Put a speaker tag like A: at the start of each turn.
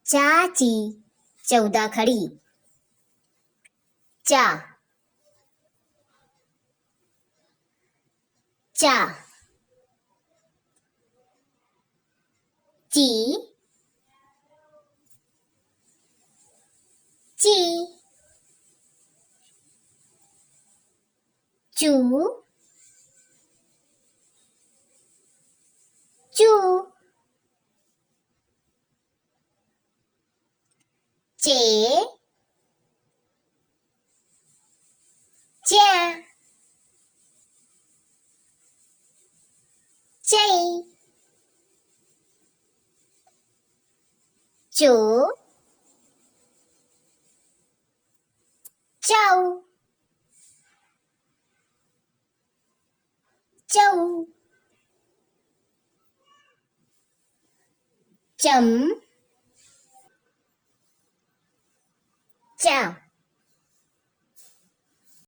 A: चहाची 14 खडी. चा चा ची ची चू चू चे च्या चे चो चौ चौ चम चा